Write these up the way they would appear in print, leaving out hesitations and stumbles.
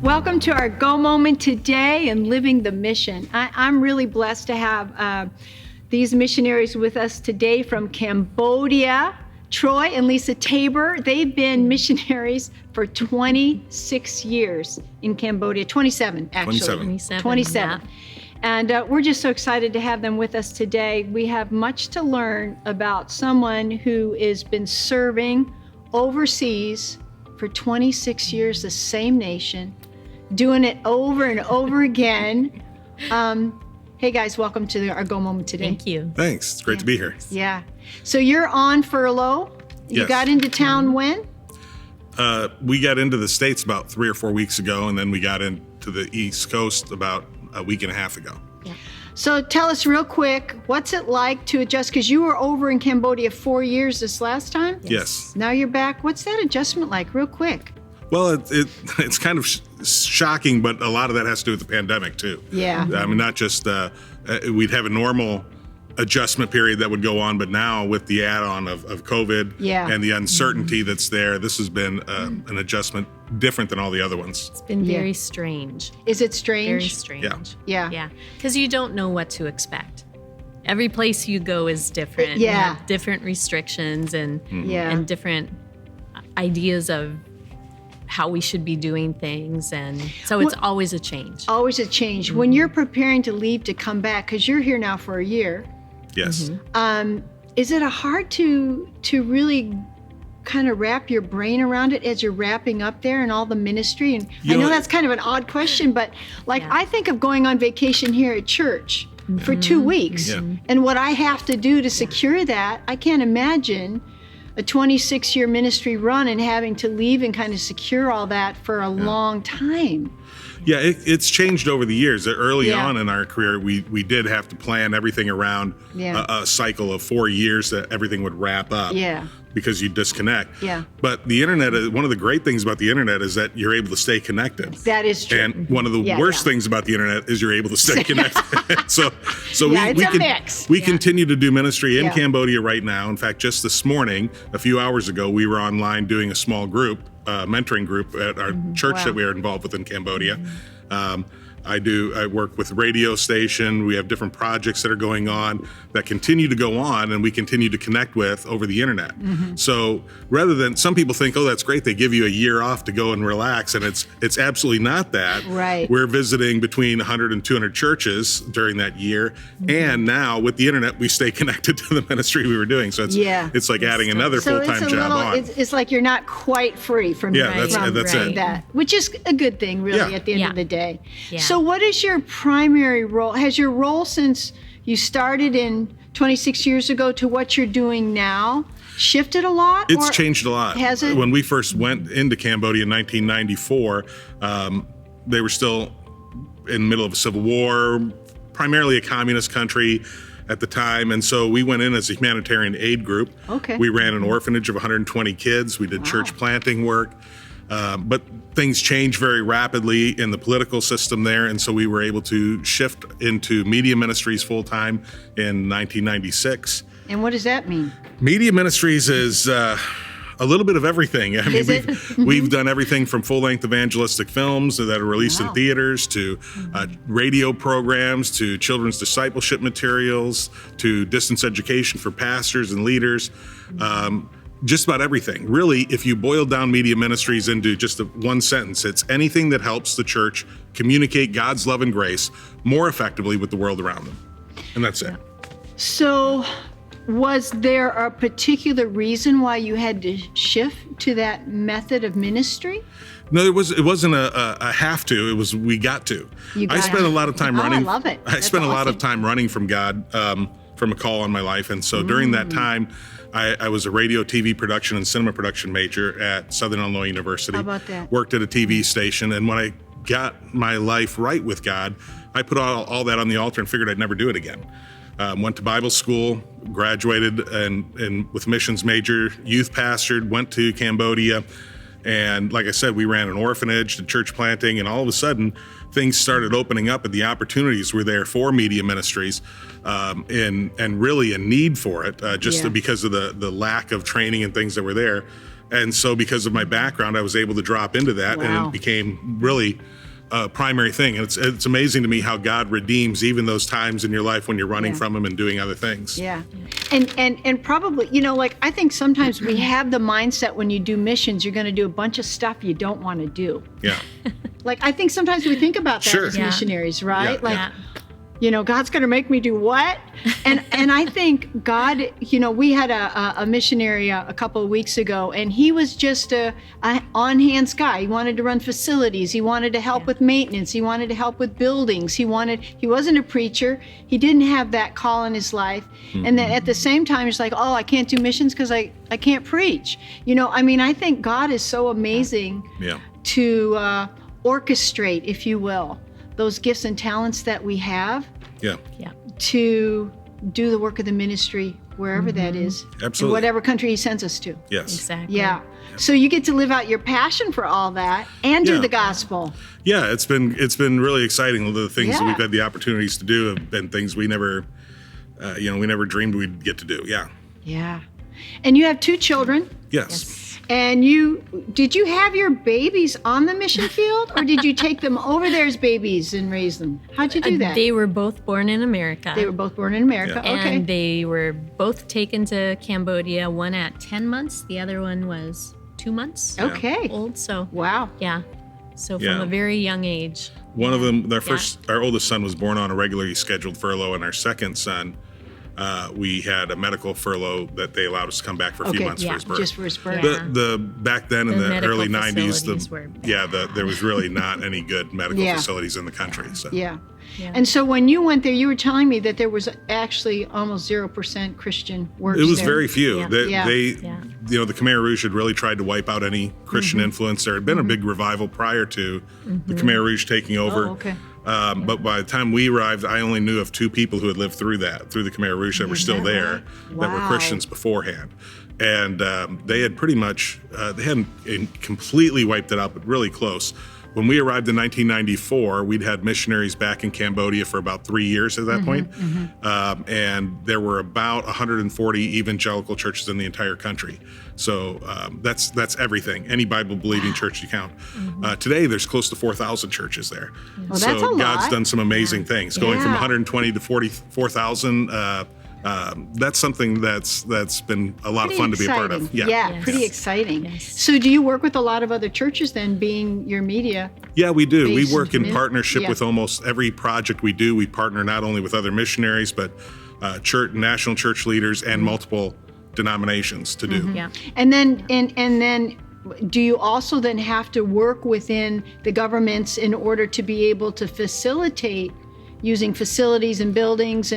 Welcome to our Go Moment today and Living the Mission. I'm really blessed to have these missionaries with us today from Cambodia, Troy and Lisa Tabor. They've been missionaries for 26 years in Cambodia, 27 actually. 27. Yeah. And we're just so excited to have them with us today. We have much to learn about someone who has been serving overseas for 26 years, the same nation, doing it over and over again. Hey guys, welcome to our Go Moment today. Thank you. Thanks. It's great to be here. Yeah. So you're on furlough. You Yes. got into town when? We got into the States about 3 or 4 weeks ago, and then we got into the East Coast about a week and a half ago. Yeah. So tell us real quick, what's it like to adjust? Because you were over in Cambodia 4 years this last time. Yes. Now you're back. What's that adjustment like, real quick? Well, it's kind of shocking, but a lot of that has to do with the pandemic too. Yeah. I mean, not just we'd have a normal adjustment period that would go on, but now with the add-on of COVID and the uncertainty that's there, this has been an adjustment different than all the other ones. It's been very strange. Is it strange? Very strange. Yeah. Yeah. Because you don't know what to expect. Every place you go is different. Yeah. You have different restrictions and different ideas of how we should be doing things. And so it's always a change. Always a change. When you're preparing to leave to come back, because you're here now for a year, Yes. is it hard to really kind of wrap your brain around it as you're wrapping up there and all the ministry? And I know that's kind of an odd question, but I think of going on vacation here at church for 2 weeks. Yeah. And what I have to do to secure that, I can't imagine a 26-year ministry run and having to leave and kind of secure all that for a long time. Yeah, it's changed over the years. Early on in our career, we did have to plan everything around a cycle of 4 years that everything would wrap up. Yeah. Because you disconnect. Yeah. But the internet, one of the great things about the internet is that you're able to stay connected. That is true. And one of the worst things about the internet is you're able to stay connected. so we continue to do ministry in Cambodia right now. In fact, just this morning, a few hours ago, we were online doing a small group, mentoring group at our church that we are involved with in Cambodia. I work with radio station. We have different projects that are going on that continue to go on and we continue to connect with over the internet. So rather than, some people think, oh, that's great, they give you a year off to go and relax, and it's absolutely not that. Right. We're visiting between 100 and 200 churches during that year. And now with the internet, we stay connected to the ministry we were doing. So it's like adding another full-time job on. It's like you're not quite free from that's it. That, which is a good thing, really, at the end of the day. Yeah. So what is your primary role? Has your role since you started in 26 years ago to what you're doing now shifted a lot? It's changed a lot. Has it? When we first went into Cambodia in 1994, they were still in the middle of a civil war, primarily a communist country at the time. And so we went in as a humanitarian aid group. Okay. We ran an orphanage of 120 kids. We did church planting work. But things changed very rapidly in the political system there, and so we were able to shift into media ministries full-time in 1996. And what does that mean? Media ministries is a little bit of everything. I mean, we've done everything from full-length evangelistic films that are released in theaters to radio programs to children's discipleship materials to distance education for pastors and leaders. Just about everything. Really, if you boil down media ministries into just one sentence, it's anything that helps the church communicate God's love and grace more effectively with the world around them. And that's it. So was there a particular reason why you had to shift to that method of ministry? No, it wasn't a have to. It was we got to. I spent a lot of time running. I love it. I spent a lot of time running from God, from a call on my life. And so during that time, I was a radio, TV production, and cinema production major at Southern Illinois University. How about that? Worked at a TV station. And when I got my life right with God, I put all that on the altar and figured I'd never do it again. Went to Bible school, graduated and with missions major, youth pastored, went to Cambodia. And like I said, we ran an orphanage, did church planting, and all of a sudden things started opening up and the opportunities were there for media ministries, and really a need for it, because of the lack of training and things that were there. And so because of my background, I was able to drop into that, and it became really a primary thing. And it's amazing to me how God redeems even those times in your life when you're running from him and doing other things. Yeah. And probably, like, I think sometimes we have the mindset when you do missions, you're going to do a bunch of stuff you don't want to do. Yeah. Like, I think sometimes we think about that as missionaries, right? God's going to make me do what? And I think God, we had a missionary a couple of weeks ago, and he was just a on-hands guy. He wanted to run facilities. He wanted to help with maintenance. He wanted to help with buildings. He wasn't a preacher. He didn't have that call in his life. Mm-hmm. And then at the same time, he's like, I can't do missions because I can't preach. I think God is so amazing to orchestrate, if you will, those gifts and talents that we have to do the work of the ministry wherever that is. Absolutely. In whatever country he sends us to. Yes. Exactly. Yeah. So you get to live out your passion for all that and do the gospel. Yeah, it's been really exciting. The things that we've had the opportunities to do have been things we never dreamed we'd get to do. Yeah. Yeah. And you have 2 children. Yes. And did you have your babies on the mission field, or did you take them over there as babies and raise them? How'd you do that? They were both born in America. They were both born in America. Yeah. Okay. And they were both taken to Cambodia, one at 10 months, the other one was 2 months Okay. old. So Wow. yeah. So from a very young age. One of them, our oldest son was born on a regularly scheduled furlough, and our second son, we had a medical furlough that they allowed us to come back for a few months for his birth. Just for his birth. Yeah. The back then in the early 90s, there was really not any good medical facilities in the country. So. Yeah. And so when you went there, you were telling me that there was actually almost 0% Christian works It was there. very few. Yeah. The Khmer Rouge had really tried to wipe out any Christian influence. There had been a big revival prior to the Khmer Rouge taking over. Oh, okay. But by the time we arrived, I only knew of 2 people who had lived through the Khmer Rouge that were still there, that were Christians beforehand. And they had pretty much, they hadn't completely wiped it out, but really close. When we arrived in 1994, we'd had missionaries back in Cambodia for about 3 years at that point. And there were about 140 evangelical churches in the entire country. So that's everything, any Bible-believing church you count. Today, there's close to 4,000 churches there. Well, so that's a lot. God's done some amazing things, going from 120 to 44,000. That's something that's been a lot of fun to be a part of. Pretty exciting. So do you work with a lot of other churches then, being your media? Yeah, we do. We work in partnership with almost every project we do. We partner not only with other missionaries, but national church leaders and multiple denominations to do. And then do you also then have to work within the governments in order to be able to facilitate using facilities and buildings,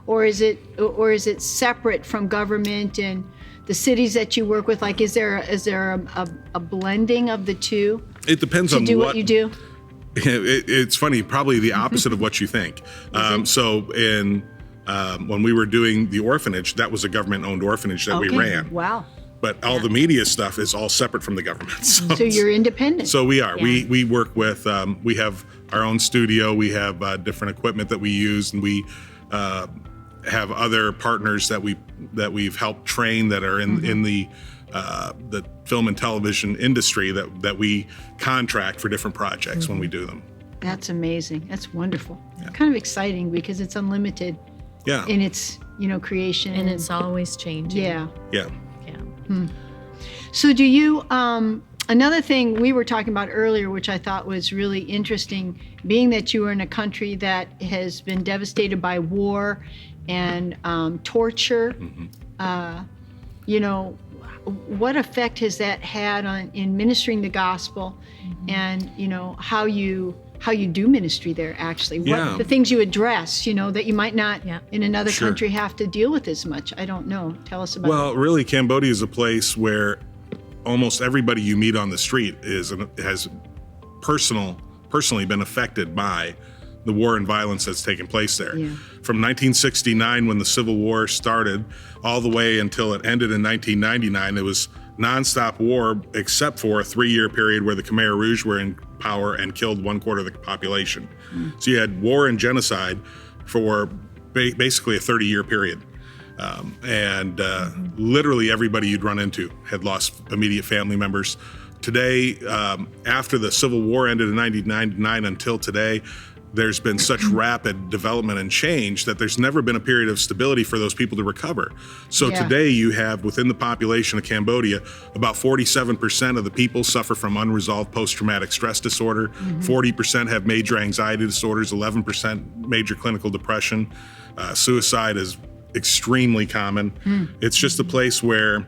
or is it separate from government and the cities that you work with? Like, is there a blending of the two? It depends on what you do. It's funny, probably the opposite of what you think. When we were doing the orphanage, that was a government-owned orphanage that we ran. Wow. But all the media stuff is all separate from the government. So you're independent. So we are. Yeah. We work with, we have our own studio. We have different equipment that we use, and we have other partners that we've helped train that are in the film and television industry that we contract for different projects when we do them. That's amazing. That's wonderful. Yeah. Kind of exciting because it's unlimited. Yeah. In its creation, and it's always changing. Yeah. So do you, another thing we were talking about earlier, which I thought was really interesting, being that you are in a country that has been devastated by war and torture, what effect has that had in ministering the gospel, and how you do ministry there, actually, what the things you address, that you might not in another country have to deal with as much. I don't know. Tell us about Well, really, Cambodia is a place where almost everybody you meet on the street has personally been affected by the war and violence that's taken place there. Yeah. From 1969, when the Civil War started, all the way until it ended in 1999, it was nonstop war, except for a 3-year period where the Khmer Rouge were in power and killed 1/4 of the population. So you had war and genocide for basically a 30-year period. Literally everybody you'd run into had lost immediate family members. Today, after the Civil War ended in 1999 until today, there's been such rapid development and change that there's never been a period of stability for those people to recover. So today you have within the population of Cambodia, about 47% of the people suffer from unresolved post-traumatic stress disorder, 40% have major anxiety disorders, 11% major clinical depression. Suicide is extremely common. It's just a place where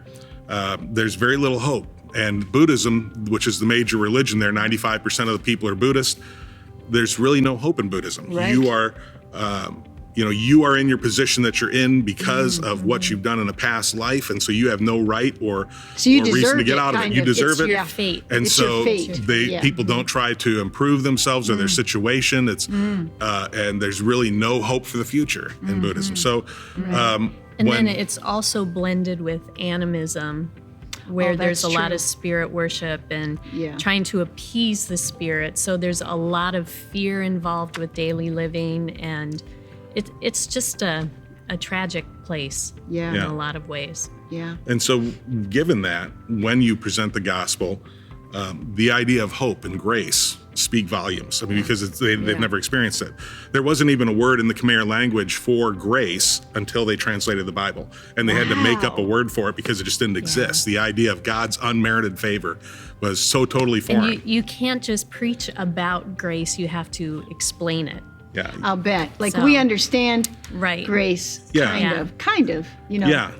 there's very little hope. And Buddhism, which is the major religion there, 95% of the people are Buddhist. There's really no hope in Buddhism. Right. You are, you are in your position that you're in because of what you've done in a past life, and so you have no right or reason to get out of it. You deserve it. Your fate. And it's so your fate. people don't try to improve themselves or their situation. It's and there's really no hope for the future in Buddhism. So, and then it's also blended with animism, where there's a lot of spirit worship and trying to appease the spirit. So there's a lot of fear involved with daily living, and it's just a tragic place in a lot of ways. Yeah. And so given that, when you present the gospel, the idea of hope and grace speak volumes. I mean, because they've never experienced it. There wasn't even a word in the Khmer language for grace until they translated the Bible. And they had to make up a word for it because it just didn't exist. The idea of God's unmerited favor was so totally foreign. And you can't just preach about grace, you have to explain it. Yeah. I'll bet. Like we understand grace, kind of, Yeah.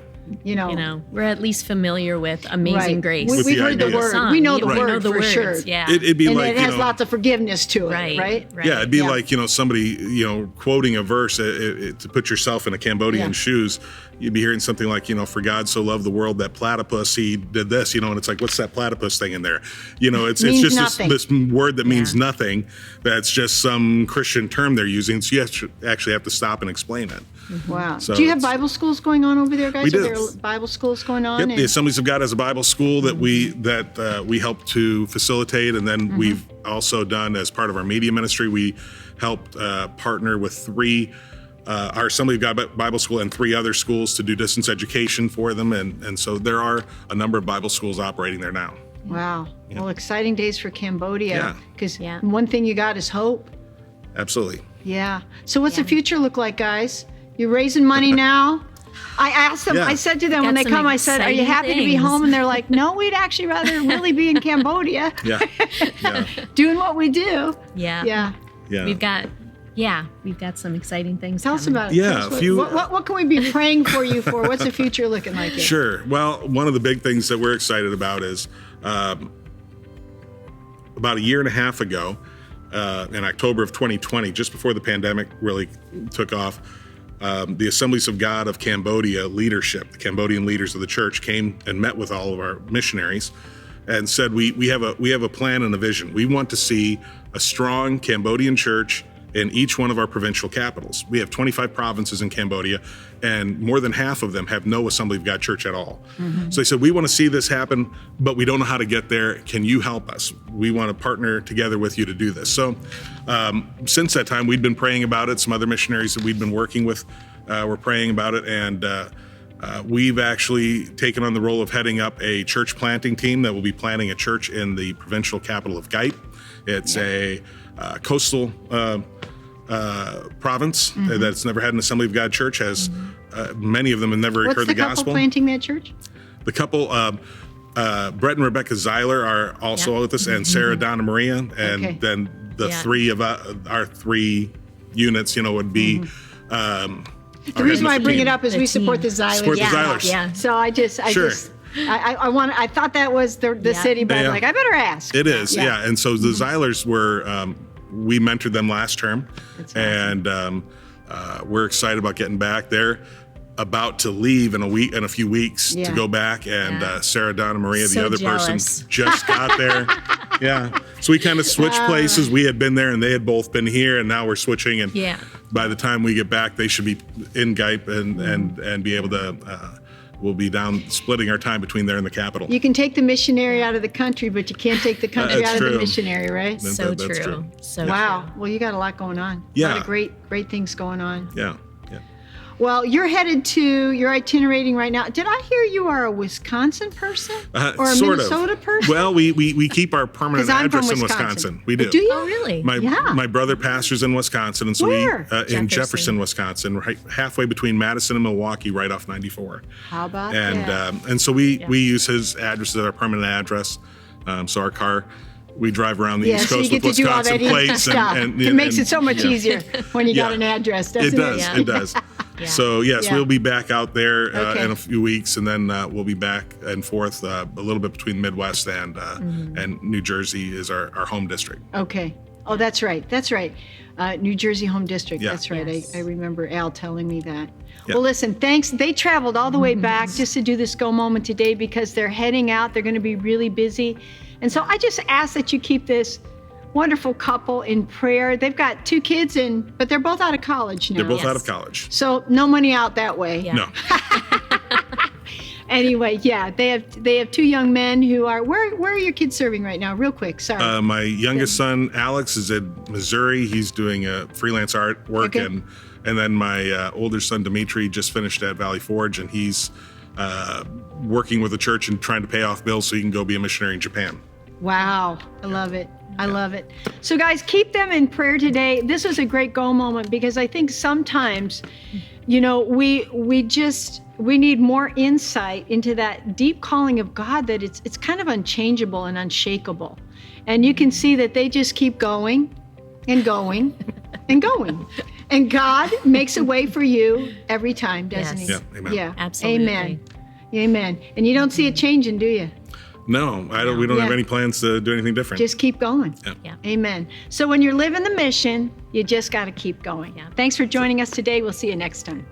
We're at least familiar with Amazing Grace. We've heard the word. We know the word for sure. Yeah. It'd be and like, it has lots of forgiveness to it, right? Yeah, it'd be like, somebody, quoting a verse to put yourself in a Cambodian shoes. You'd be hearing something like, for God so loved the world that platypus, he did this, and it's like, what's that platypus thing in there? It's just this word that means nothing. That's just some Christian term they're using. So you actually have to stop and explain it. Wow. So do you have Bible schools going on over there, guys? We do. Are there Bible schools going on? Yep, the Assemblies of God has a Bible school that we help to facilitate, and then we've also done, as part of our media ministry, we helped partner with three our Assembly of God Bible School and three other schools to do distance education for them, and so there are a number of Bible schools operating there now. Wow. Yeah. Well, exciting days for Cambodia, because one thing you got is hope. Absolutely. Yeah. So what's the future look like, guys? You're raising money now. I asked them, I said to them when they come, I said, are you happy to be home? And they're like, no, we'd actually rather really be in Cambodia. Doing what we do. Yeah. We've got some exciting things. Tell us about it. Yeah. What can we be praying for you for? What's the future looking like? Sure. Well, one of the big things that we're excited about is about a year and a half ago, in October of 2020, just before the pandemic really took off, the Assemblies of God of Cambodia leadership, the Cambodian leaders of the church, came and met with all of our missionaries and said, we have a plan and a vision. We want to see a strong Cambodian church in each one of our provincial capitals. We have 25 provinces in Cambodia, and more than half of them have no Assembly of God church at all. So they said, we want to see this happen, but we don't know how to get there. Can you help us? We want to partner together with you to do this. So since that time, we've been praying about it. Some other missionaries that we've been working with were praying about it, and we've actually taken on the role of heading up a church planting team that will be planting a church in the provincial capital of Gait. It's a coastal province that's never had an Assembly of God church. Has many of them have never heard the gospel. What's the couple planting that church? The couple, Brett and Rebecca Zeiler, are also with us, and Sarah Donna Maria, and then the three of our three units, would be. The reason why I bring it up is we support the Zeilers. Support the Zeilers. Yeah. So I thought that was the city, but I'm like, I better ask. It is, And so the Zeilers were, we mentored them last term, and we're excited about getting back. They're about to leave in a few weeks to go back, and Sarah Donna Maria, the other person, just got there. So we kind of switched places. We had been there, and they had both been here, and now we're switching. And by the time we get back, they should be in Gaipe and be able to. We'll be down splitting our time between there and the capital. You can take the missionary out of the country, but you can't take the country out of the missionary, right? That's true. Wow. Well, you got a lot going on. A lot of great things going on. Yeah. Well, you're itinerating right now. Did I hear you are a Wisconsin person or a sort Minnesota of. person? Well, we keep our permanent address in Wisconsin. We do. Do you? Oh, really? My brother pastors in Wisconsin, and so Where? In Jefferson, Wisconsin, right halfway between Madison and Milwaukee, right off 94. How about that? And so we use his address as our permanent address. So our car, we drive around the East Coast with Wisconsin plates, and it makes it so much easier when you got an address, doesn't it? It does. Yeah. So yes, we'll be back out there in a few weeks, and then we'll be back and forth a little bit between Midwest and New Jersey is our home district. Okay. Oh, that's right. New Jersey home district. Yeah. That's right. Yes. I remember Al telling me that. Yeah. Well, listen, thanks. They traveled all the way back just to do this Go Moment today because they're heading out. They're going to be really busy. And so I just ask that you keep this wonderful couple in prayer. They've got 2 kids, but they're both out of college now. They're both out of college. So no money out that way. Yeah. No. Anyway, they have 2 young men who are, where are your kids serving right now? Real quick, sorry. My youngest son, Alex, is in Missouri. He's doing freelance art work. Okay. And then my older son, Dimitri, just finished at Valley Forge, and he's working with the church and trying to pay off bills so he can go be a missionary in Japan. Wow. I love it. I love it. So guys, keep them in prayer today. This was a great Go Moment because I think sometimes, we need more insight into that deep calling of God that it's kind of unchangeable and unshakable. And you can see that they just keep going and going and going. And God makes a way for you every time, doesn't He? Yeah, amen. Yeah, Absolutely. Amen. And you don't see it changing, do you? No, I don't. We don't have any plans to do anything different. Just keep going. Yeah. Amen. So when you're living the mission, you just got to keep going. Yeah. Thanks for joining us today. We'll see you next time.